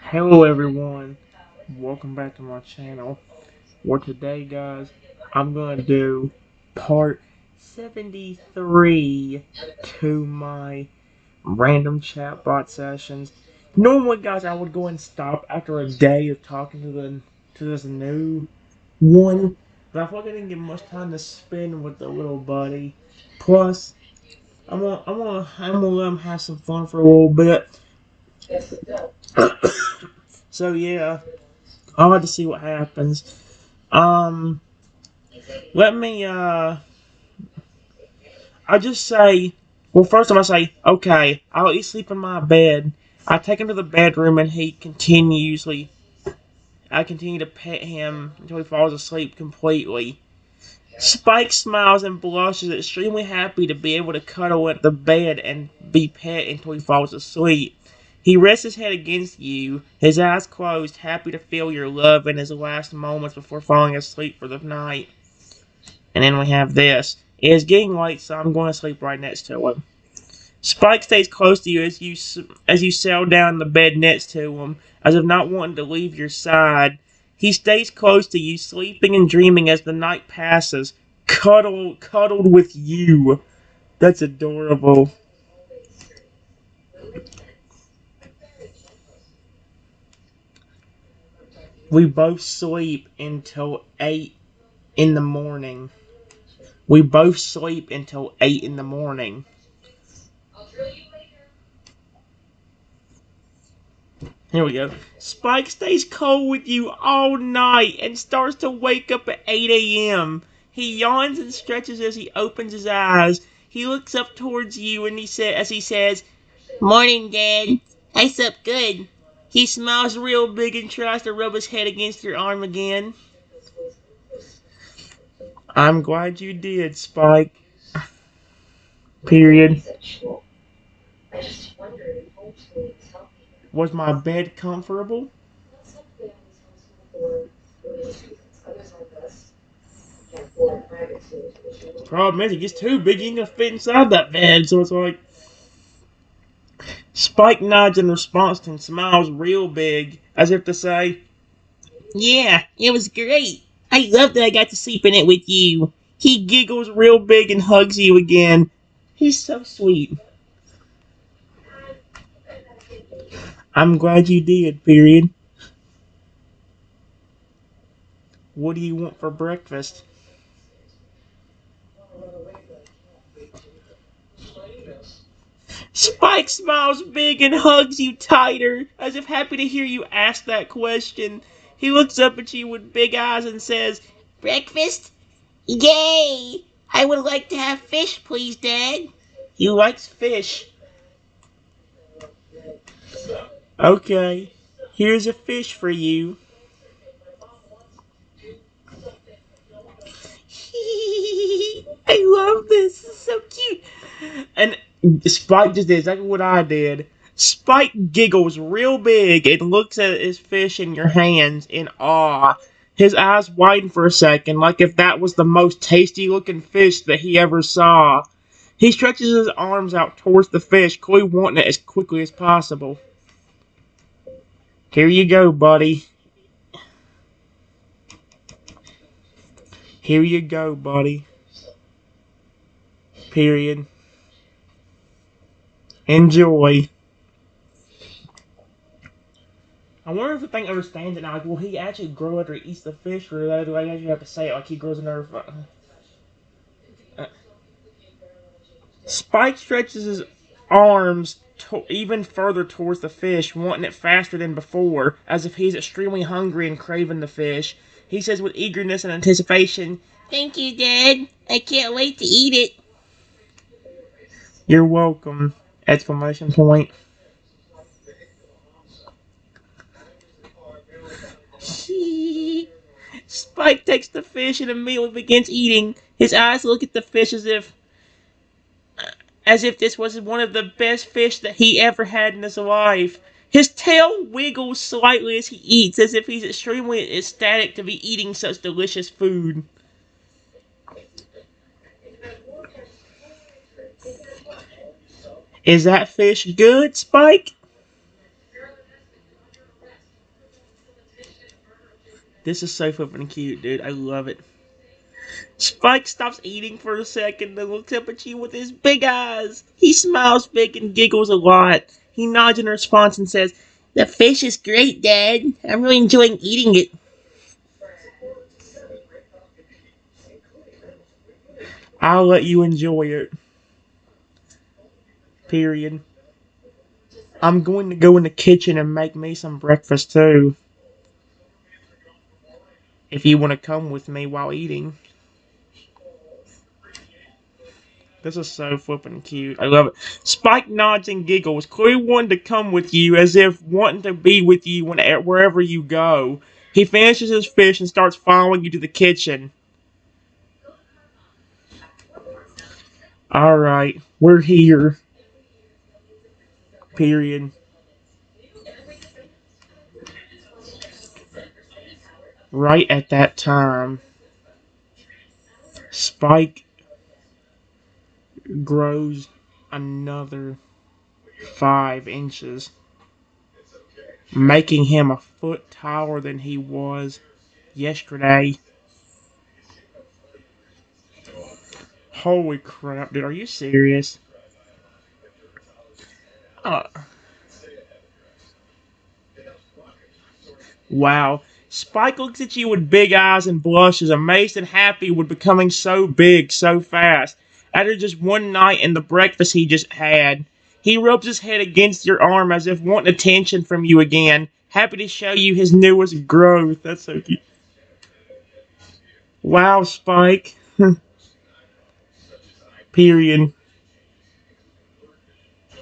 Hello everyone, welcome back to my channel. For today guys, I'm gonna do part 73 to my random chatbot sessions. Normally guys, I would go and stop after a day of talking to this new one, but I feel like I didn't get much time to spend with the little buddy. Plus, I'm gonna let him have some fun for a little bit. So yeah, I'll have to see what happens. Um, let me, I just say, well, first of all, I say, okay, I'll let you sleep in my bed. I take him to the bedroom and I continue to pet him until he falls asleep completely. Spike smiles and blushes, extremely happy to be able to cuddle at the bed and be pet until he falls asleep. He rests his head against you, his eyes closed, happy to feel your love in his last moments before falling asleep for the night. And then we have this. It is getting late, so I'm going to sleep right next to him. Spike stays close to you as you settle down in the bed next to him, as if not wanting to leave your side. He stays close to you, sleeping and dreaming as the night passes, cuddled with you. That's adorable. We both sleep until 8 in the morning. We both sleep until 8 in the morning. Here we go. Spike stays cold with you all night and starts to wake up at 8 a.m. He yawns and stretches as he opens his eyes. He looks up towards you and as he says, "Morning, Dad. I slept good." He smiles real big and tries to rub his head against your arm again. I'm glad you did, Spike. Period. Was my bed comfortable? Problem is, it gets too big, you ain't gonna fit inside that bed, so it's like. Spike nods in response and smiles real big, as if to say, "Yeah, it was great. I love that I got to sleep in it with you." He giggles real big and hugs you again. He's so sweet. I'm glad you did, period. What do you want for breakfast? Spike smiles big and hugs you tighter, as if happy to hear you ask that question. He looks up at you with big eyes and says, "Breakfast? Yay! I would like to have fish, please, Dad." He likes fish. Okay, here's a fish for you. I love this. It's so cute. And Spike just did exactly what I did. Spike giggles real big and looks at his fish in your hands in awe. His eyes widen for a second, like if that was the most tasty looking fish that he ever saw. He stretches his arms out towards the fish, clearly wanting it as quickly as possible. Here you go, buddy. Here you go, buddy. Period. Enjoy. I wonder if the thing understands it now. Like, will he actually grow after he eats the fish, or do I actually have to say it like he grows another? Spike stretches his arms even further towards the fish, wanting it faster than before, as if he's extremely hungry and craving the fish. He says with eagerness and anticipation, "Thank you, Dad. I can't wait to eat it." You're welcome! Exclamation point. Spike takes the fish and immediately begins eating. His eyes look at the fish as if this was one of the best fish that he ever had in his life. His tail wiggles slightly as he eats, as if he's extremely ecstatic to be eating such delicious food. Is that fish good, Spike? This is so flippin' cute, dude. I love it. Spike stops eating for a second and looks up at you with his big eyes. He smiles big and giggles a lot. He nods in response and says, "The fish is great, Dad. I'm really enjoying eating it." I'll let you enjoy it. Period. I'm going to go in the kitchen and make me some breakfast too. If you want to come with me while eating. This is so flippin' cute. I love it. Spike nods and giggles. Chloe wanted to come with you as if wanting to be with you wherever you go. He finishes his fish and starts following you to the kitchen. Alright, we're here. Period. Right at that time, Spike grows another 5 inches, making him a foot taller than he was yesterday. Holy crap, dude, are you serious? Uh, wow. Spike looks at you with big eyes and blushes, amazed and happy with becoming so big so fast. After just one night and the breakfast he just had, he rubs his head against your arm as if wanting attention from you again, happy to show you his newest growth. That's so cute. Wow, Spike. Period.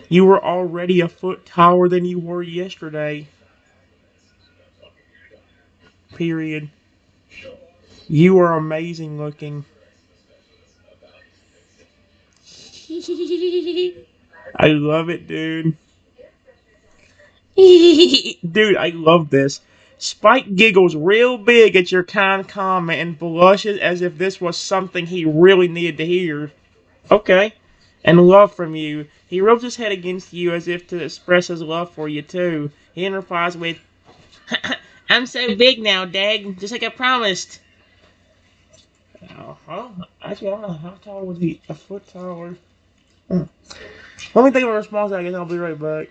You were already a foot taller than you were yesterday. Period. You are amazing looking. I love it, dude. Dude, I love this. Spike giggles real big at your kind comment and blushes as if this was something he really needed to hear. Okay. And love from you. He rubs his head against you as if to express his love for you, too. He then replies with, "I'm so big now, Dad, just like I promised." Oh, well, actually, I don't know. How tall was he? A foot taller? Let me think of a response, I guess I'll be right back.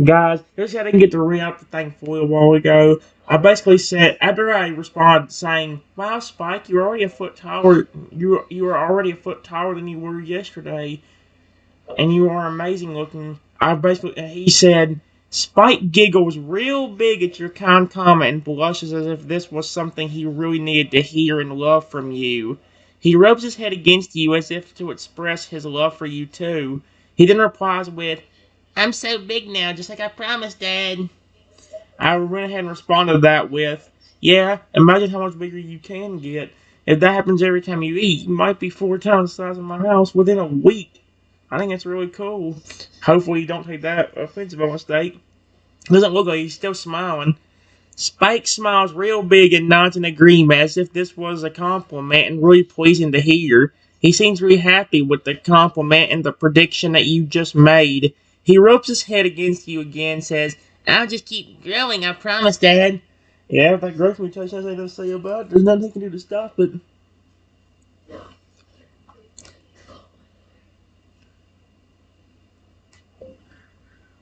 Guys, this I didn't get to read out the thing fully a while ago. I basically said, after I responded saying, "Wow, Spike, you're already a foot taller. You are already a foot taller than you were yesterday, and you are amazing looking." He said, "Spike giggles real big at your kind comment and blushes as if this was something he really needed to hear and love from you. He rubs his head against you as if to express his love for you too. He then replies with, 'I'm so big now, just like I promised, Dad.'" I went ahead and responded to that with, "Yeah, imagine how much bigger you can get. If that happens every time you eat, you might be 4 times the size of my house within a week." I think it's really cool. Hopefully you don't take that offensive by mistake. Doesn't look like he's still smiling. Spike smiles real big and nods in agreement as if this was a compliment and really pleasing to hear. He seems really happy with the compliment and the prediction that you just made. He rubs his head against you again and says, "I'll just keep growing, I promise, Dad." Yeah, if that growth mutation has anything to say about it, there's nothing he can do to stop it.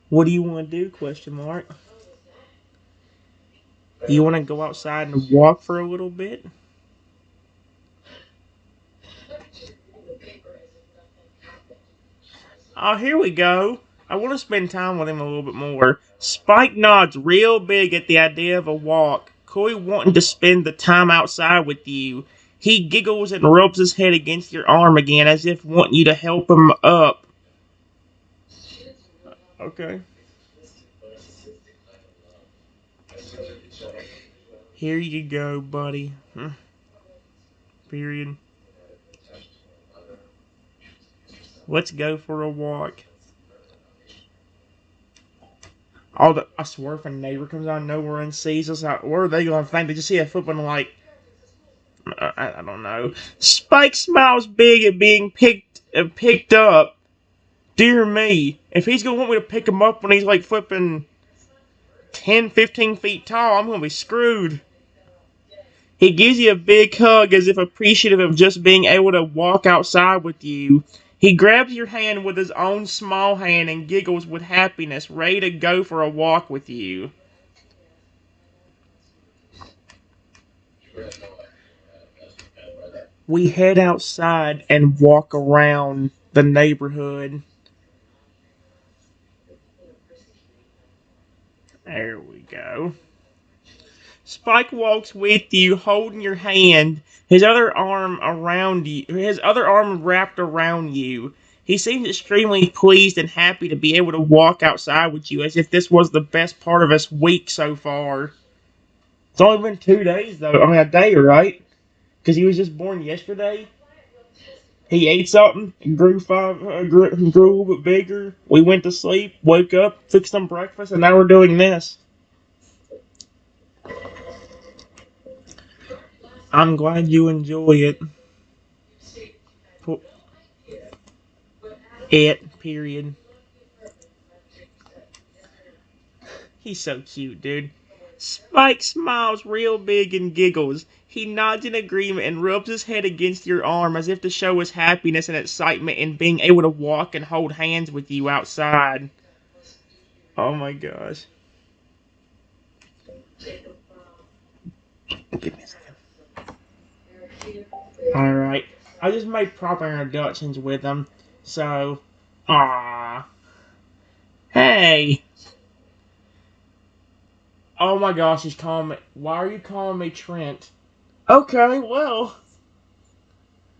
What do you want to do? Question mark. You want to go outside and walk for a little bit? Oh, here we go. I want to spend time with him a little bit more. Spike nods real big at the idea of a walk. Coy wanting to spend the time outside with you. He giggles and rubs his head against your arm again as if wanting you to help him up. Okay. Here you go, buddy. Period. Let's go for a walk. I swear if a neighbor comes out of nowhere and sees us, what are they going to think? They just see a football and like, I don't know. Spike smiles big at being picked up. Dear me, if he's gonna want me to pick him up when he's like flipping 10, 15 feet tall, I'm gonna be screwed. He gives you a big hug as if appreciative of just being able to walk outside with you. He grabs your hand with his own small hand and giggles with happiness, ready to go for a walk with you. We head outside and walk around the neighborhood. There we go. Spike walks with you, holding your hand, his other arm wrapped around you. He seems extremely pleased and happy to be able to walk outside with you, as if this was the best part of his week so far. It's only been 2 days, though. I mean, a day, right? Because he was just born yesterday. He ate something, grew a little bit bigger. We went to sleep, woke up, fixed some breakfast, and now we're doing this. I'm glad you enjoy it. It, period. He's so cute, dude. Spike smiles real big and giggles. He nods in agreement and rubs his head against your arm as if to show his happiness and excitement in being able to walk and hold hands with you outside. Oh my gosh. Give me a second. Alright. I just made proper introductions with him. So, hey. Oh my gosh, he's calling me. Why are you calling me Trent? Okay, well.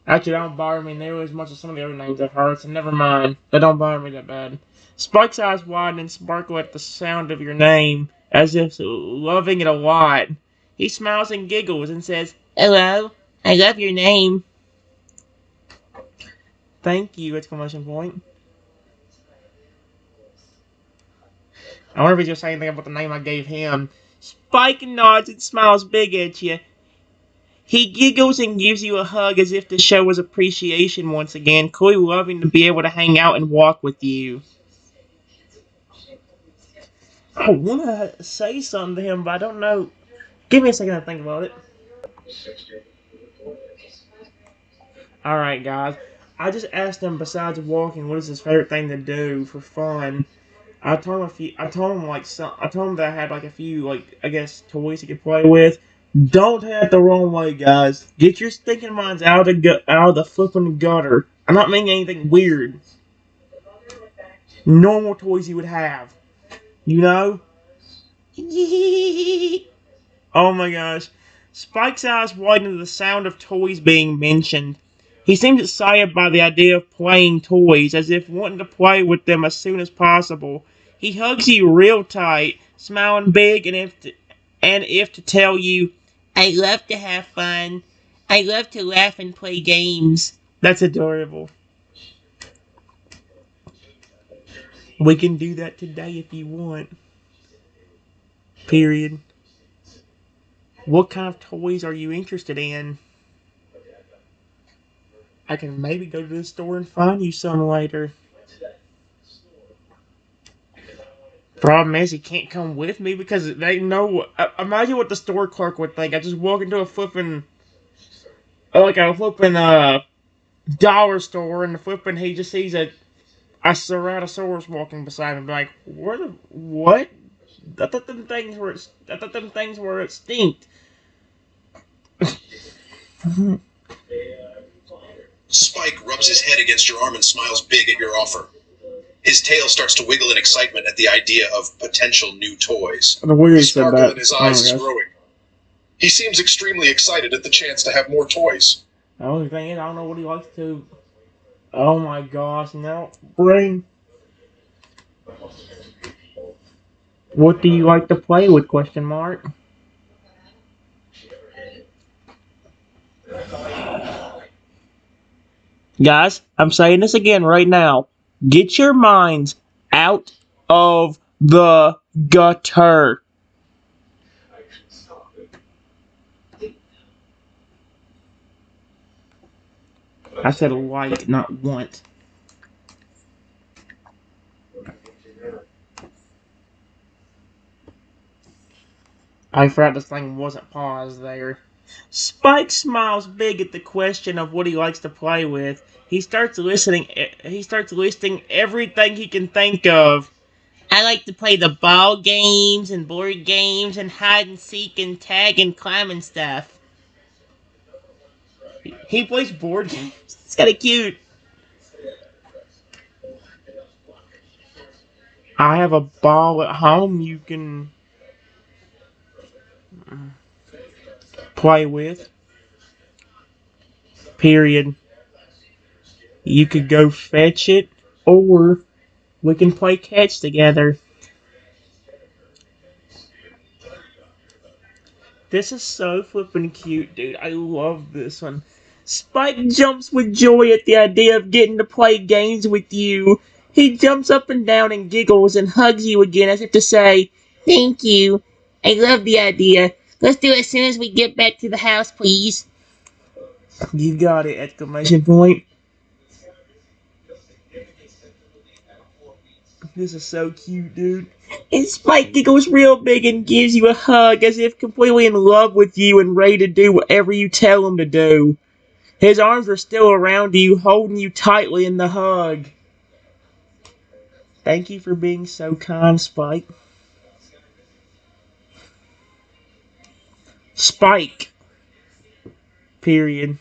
Actually, that don't bother me nearly as much as some of the other names I've heard, so never mind. That don't bother me that bad. Spike's eyes widen and sparkle at the sound of your name, as if loving it a lot. He smiles and giggles and says, "Hello, I love your name." Thank you! Exclamation point. I wonder if he's just saying anything about the name I gave him. Spike nods and smiles big at you. He giggles and gives you a hug as if to show his appreciation once again, clearly loving to be able to hang out and walk with you. I want to say something to him, but I don't know. Give me a second to think about it. Alright, guys. I just asked him, besides walking, what is his favorite thing to do for fun? I told him I told him that I had like a few, like, I guess, toys he could play with. Don't head the wrong way, guys. Get your stinking minds out of the flipping gutter. I'm not meaning anything weird. Normal toys you would have. You know? Oh my gosh. Spike's eyes widen to the sound of toys being mentioned. He seems excited by the idea of playing toys, as if wanting to play with them as soon as possible. He hugs you real tight, smiling big and if to tell you, "I love to have fun. I love to laugh and play games." That's adorable. We can do that today if you want. Period. What kind of toys are you interested in? I can maybe go to the store and find you some later. Problem is, he can't come with me because they know. Imagine what the store clerk would think. I just walk into a flipping dollar store, and the flipping he just sees a Ceratosaurus walking beside him. Be like, what? I thought them things were extinct. Spike rubs his head against your arm and smiles big at your offer. His tail starts to wiggle in excitement at the idea of potential new toys. The sparkle in his eyes is growing. He seems extremely excited at the chance to have more toys. The only thing is, I don't know what he likes to. Oh my gosh, no. Brain. What do you like to play with? Question mark. Guys, I'm saying this again right now. Get your minds out of the gutter. I said like, not want. I forgot this thing wasn't paused there. Spike smiles big at the question of what he likes to play with. He starts listening. He starts listing everything he can think of. I like to play the ball games and board games and hide and seek and tag and climb and stuff. He plays board games. It's kind of cute. I have a ball at home you can play with. Period. You could go fetch it, or we can play catch together. This is so flippin' cute, dude. I love this one. Spike jumps with joy at the idea of getting to play games with you. He jumps up and down and giggles and hugs you again as if to say, "Thank you. I love the idea. Let's do it as soon as we get back to the house, please." You got it! Exclamation point. This is so cute, dude. And Spike giggles real big and gives you a hug as if completely in love with you and ready to do whatever you tell him to do. His arms are still around you, holding you tightly in the hug. Thank you for being so kind, Spike. Spike. Period.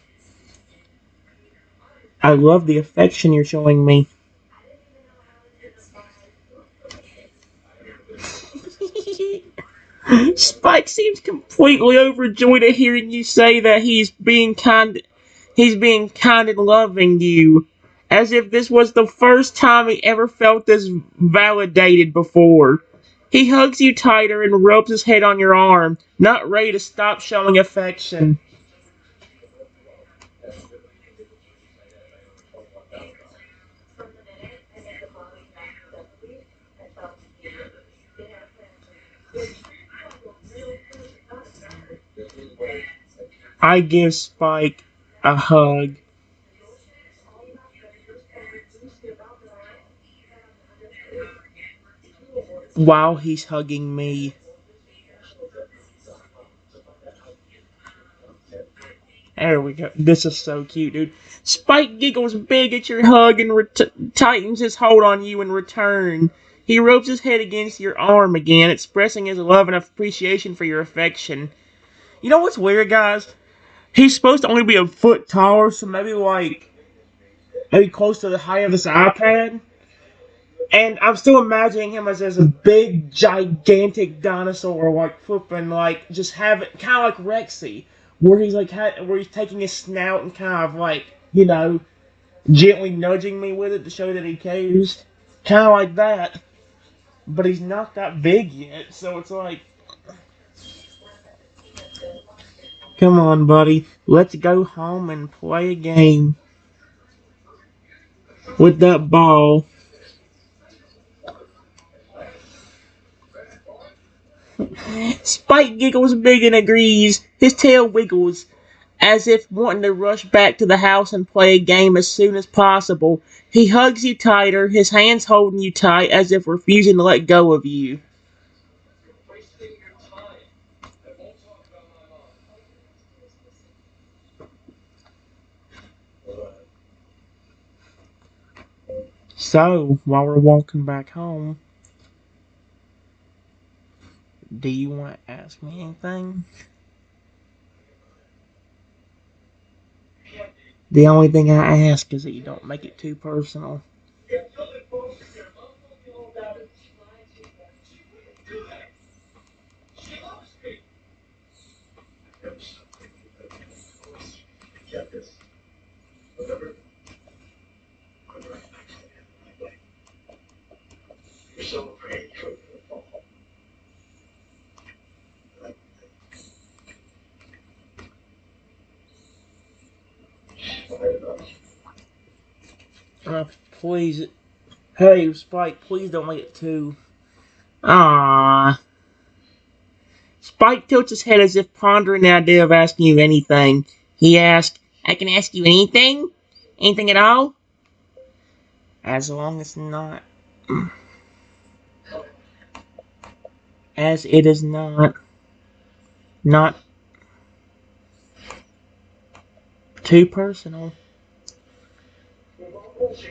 I love the affection you're showing me. Spike seems completely overjoyed at hearing you say that he's being kind and loving you. As if this was the first time he ever felt this validated before. He hugs you tighter and rubs his head on your arm, not ready to stop showing affection. I give Spike a hug while he's hugging me. There we go. This is so cute, dude. Spike giggles big at your hug and tightens his hold on you in return. He rubs his head against your arm again, expressing his love and appreciation for your affection. You know what's weird, guys? He's supposed to only be a foot taller, so maybe close to the height of this iPad. And I'm still imagining him as a big, gigantic dinosaur, like flipping, like just having kind of like Rexy, where where he's taking his snout and kind of gently nudging me with it to show that he cares, kind of like that. But he's not that big yet, so it's like, come on, buddy, let's go home and play a game with that ball. Spike giggles big and agrees. His tail wiggles, as if wanting to rush back to the house and play a game as soon as possible. He hugs you tighter, his hands holding you tight, as if refusing to let go of you. So, while we're walking back home, do you want to ask me anything? The only thing I ask is that you don't make it too personal. Please. Hey, Spike, please don't make it too. Ah. Spike tilts his head as if pondering the idea of asking you anything. He asks, "I can ask you anything? Anything at all?" As long as not. As it is not. Not. Too personal.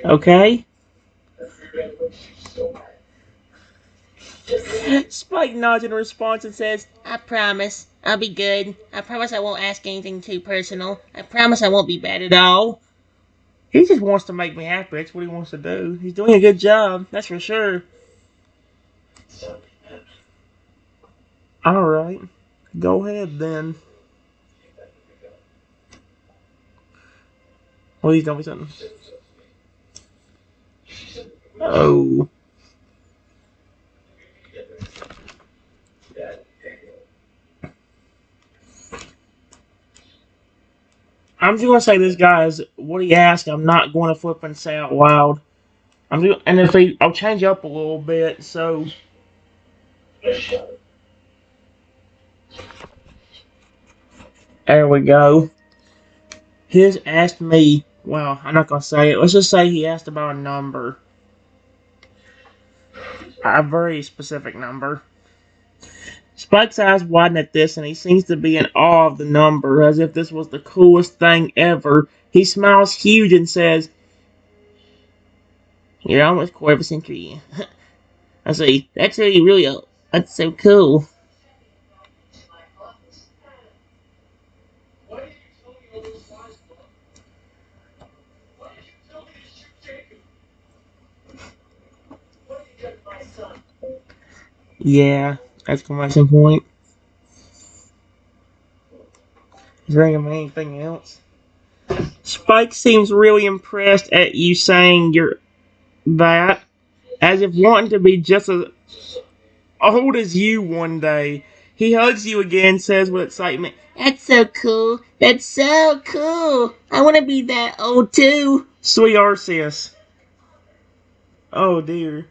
Okay. Spike nods in response and says, I promise. I'll be good. I promise I won't ask anything too personal. I promise I won't be bad at all. he just wants to make me happy. That's what he wants to do. He's doing a good job. That's for sure. Alright. Go ahead then. Please don't be something. Oh. I'm just gonna say this, guys. What he asked, I'm not going to flip and say out loud. And if I'll change up a little bit. So there we go. His asked me. Well, I'm not gonna say it. Let's just say he asked about a number, a very specific number. Spike's eyes widen at this, and he seems to be in awe of the number, as if this was the coolest thing ever. He smiles huge and says, "You're almost quarter of a century." I say, "That's really, that's so cool." Yeah, exclamation point. Is there anything else? Spike seems really impressed at you saying you're that, as if wanting to be just as old as you one day. He hugs you again, says with excitement, That's so cool. That's so cool. I want to be that old too. "Sweet Arceus." Oh dear.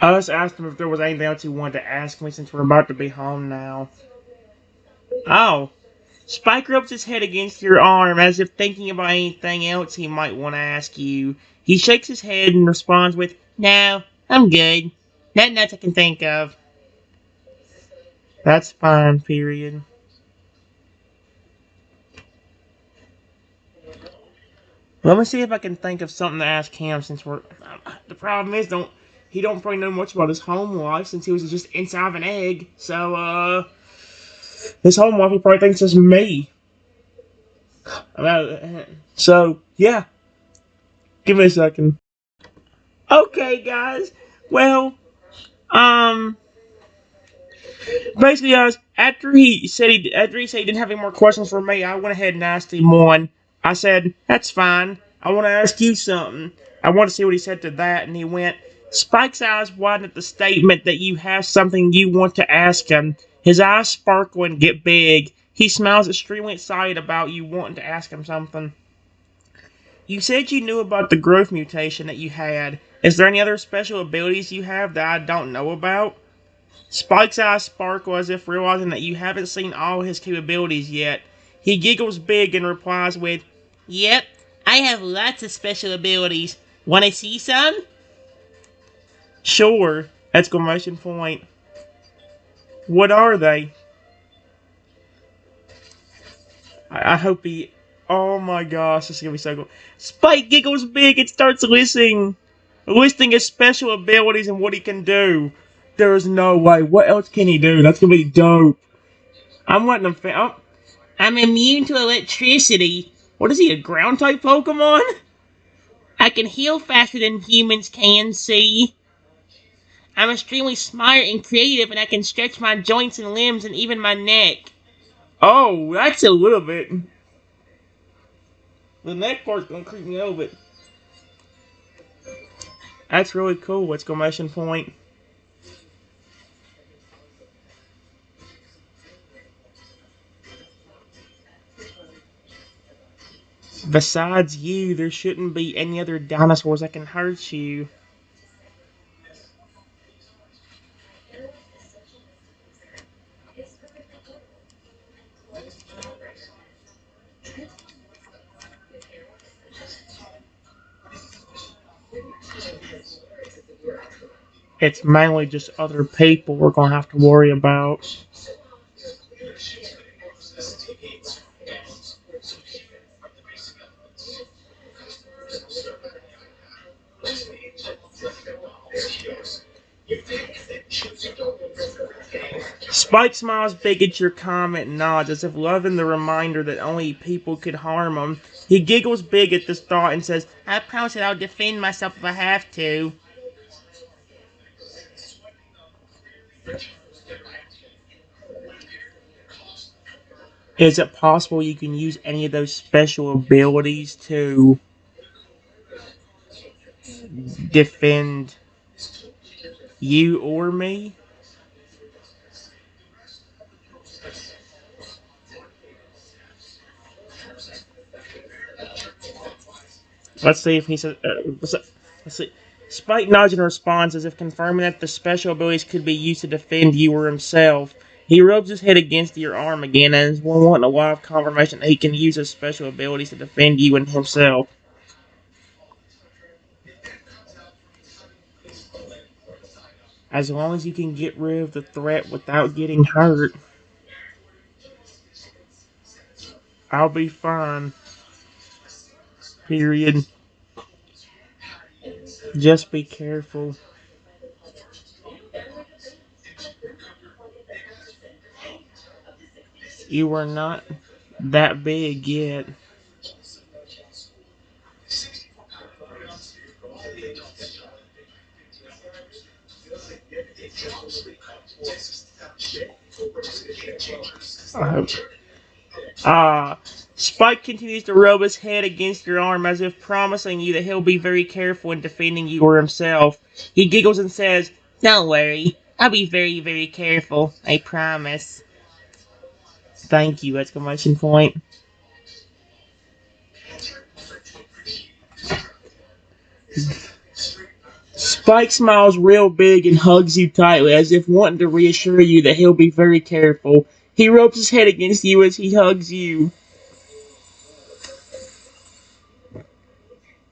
I just asked him if there was anything else he wanted to ask me since we're about to be home now. Oh. Spike rubs his head against your arm as if thinking about anything else he might want to ask you. He shakes his head and responds with, No, I'm good. Nothing else I can think of. "That's fine, period." Let me see if I can think of something to ask him since we're. The problem is, he don't probably know much about his home life since he was just inside of an egg. So, his home life he probably thinks is me. So, yeah. Give me a second. Okay, guys. Well, um, basically, guys, after he said he didn't have any more questions for me, I went ahead and asked him one. I said, "That's fine. I want to ask you something." I want to see what he said to that, and he went. Spike's eyes widen at the statement that you have something you want to ask him. His eyes sparkle and get big. He smiles extremely excited about you wanting to ask him something. You said you knew about the growth mutation that you had. Is there any other special abilities you have that I don't know about? Spike's eyes sparkle as if realizing that you haven't seen all his capabilities yet. He giggles big and replies with, Yep, I have lots of special abilities. Want to see some? "Sure!" Exclamation point. "What are they?" I hope he. Oh my gosh, this is gonna be so cool. Spike giggles big and starts listing his special abilities and what he can do. There is no way. What else can he do? That's gonna be dope. I'm letting him. I'm immune to electricity. What is he? A ground type Pokemon? I can heal faster than humans can, see? I'm extremely smart and creative, and I can stretch my joints and limbs and even my neck. Oh, that's a little bit. The neck part's gonna creep me over. That's really cool! Exclamation point. Besides you, there shouldn't be any other dinosaurs that can hurt you. It's mainly just other people we're going to have to worry about. Spike smiles big at your comment and nods as if loving the reminder that only people could harm him. He giggles big at this thought and says, I promise that I'll defend myself if I have to. Is it possible you can use any of those special abilities to defend you or me? Let's see if he says. Let's see. Spike nods and responds as if confirming that the special abilities could be used to defend you or himself. He rubs his head against your arm again and is wanting a live confirmation that he can use his special abilities to defend you and himself. As long as you can get rid of the threat without getting hurt, I'll be fine. Period. Just be careful. You are not that big yet. Spike continues to rub his head against your arm as if promising you that he'll be very careful in defending you or himself. He giggles and says, Don't worry, I'll be very, very careful, I promise. Thank you, exclamation point. Spike smiles real big and hugs you tightly as if wanting to reassure you that he'll be very careful. He rubs his head against you as he hugs you.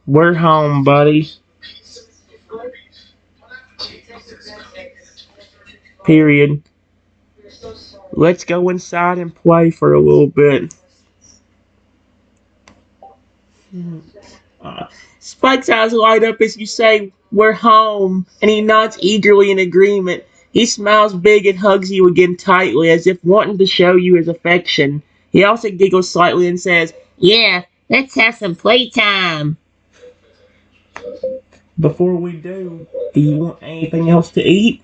We're home, buddy. Period. Let's go inside and play for a little bit. Spike's eyes light up as you say, We're home, and he nods eagerly in agreement. He smiles big and hugs you again tightly as if wanting to show you his affection. He also giggles slightly and says, Yeah, let's have some playtime. Before we do you want anything else to eat?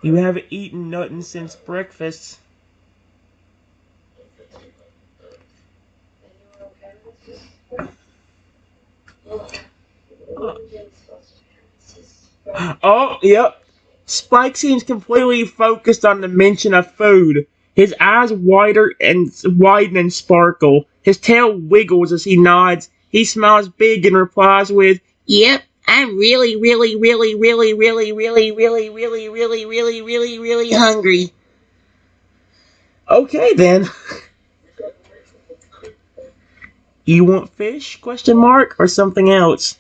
You haven't eaten nothing since breakfast. Oh, yep. Spike seems completely focused on the mention of food. His eyes widen and sparkle. His tail wiggles as he nods. He smiles big and replies with, Yep, I'm really, really, really, really, really, really, really, really, really, really, really, really hungry. Okay then. You want fish? Question mark or something else?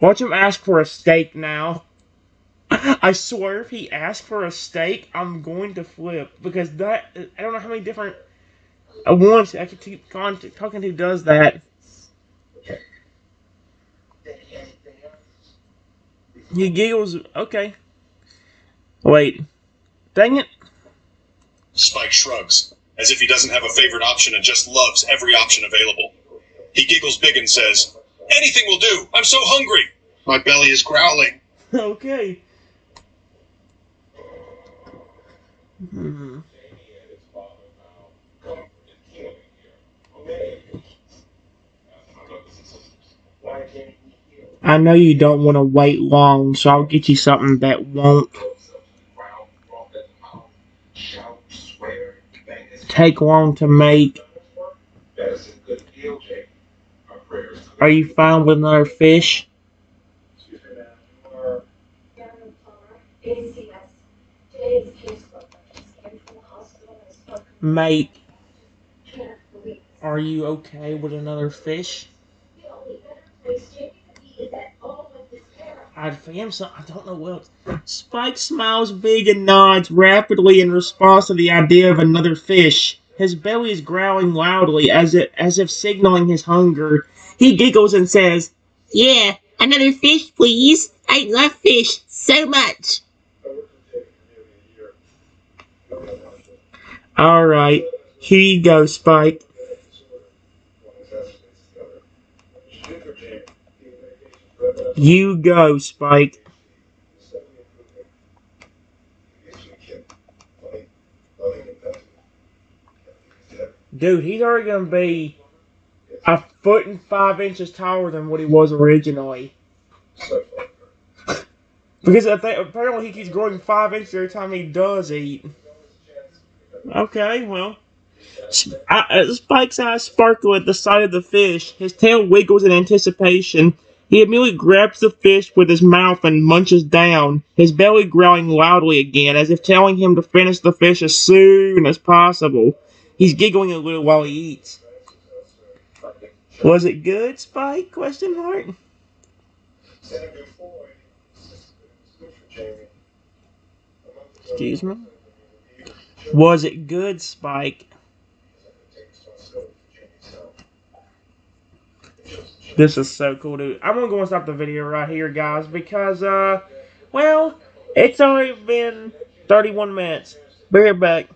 Watch him ask for a steak now. I swear if he asks for a steak, I'm going to flip. Because that, I don't know how many different ones I could keep talking to does that. He giggles, okay. Wait, dang it. Spike shrugs, as if he doesn't have a favorite option and just loves every option available. He giggles big and says, Anything will do. I'm so hungry. My belly is growling. Okay. I know you don't want to wait long, so I'll get you something that won't take long to make. Are you fine with another fish? Mate, Are you okay with another fish? I don't know what. Spike smiles big and nods rapidly in response to the idea of another fish. His belly is growling loudly as if signaling his hunger. He giggles and says, Yeah, another fish, please. I love fish so much. "Alright, here you go, Spike." You go, Spike. Dude, he's already gonna be 1 foot and 5 inches taller than what he was originally. Because apparently he keeps growing 5 inches every time he does eat. Okay, well. Spike's eyes sparkle at the sight of the fish. His tail wiggles in anticipation. He immediately grabs the fish with his mouth and munches down, his belly growling loudly again, as if telling him to finish the fish as soon as possible. He's giggling a little while he eats. Was it good, Spike? Question mark. Excuse me? Was it good, Spike? This is so cool, dude. I'm gonna go and stop the video right here, guys, because, well, it's already been 31 minutes. Be right back.